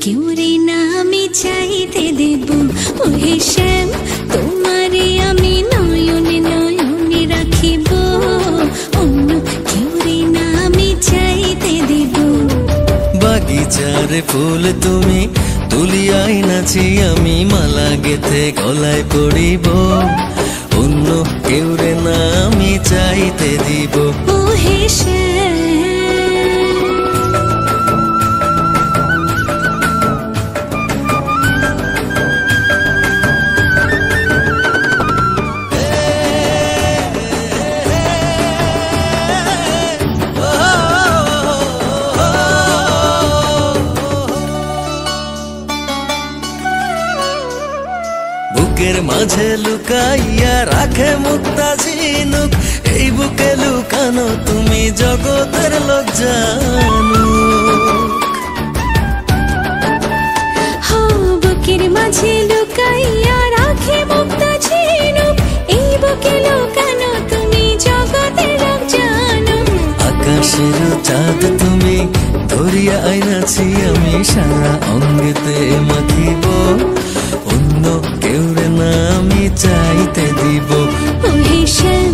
কেউ রে না আমি চাইতে দেব। ওহে শ্যাম তোমারে আমি নয়নে নয়নে রাখিব, অন্য কেউ রে না আমি চাইতে দেব। বাগিচার ফুল তুমি তুলিয়াই নাচি আমি মালা গেথে গলায় পড়িব, অন্য কেউ রে না আমি চাইতে দিব। ওহে শ্যাম বুকের মাঝে লুকাইয়া রাখে মুক্তা ঝিনুক, এই বুকে লুকানো তুমি জগতের লোক জানুক। বুকের মাঝে লুকাইয়া রাখে মুক্তা ঝিনুক, এই বুকে লুকানো তুমি জগতের লোক জানো। আকাশের চাঁদ তুমি ধরিয়া আইনাছি আমি সারা অঙ্গেতে মাখিব, অন্য কেউ রে না আমি চাইতে দিব। ওহে শ্যাম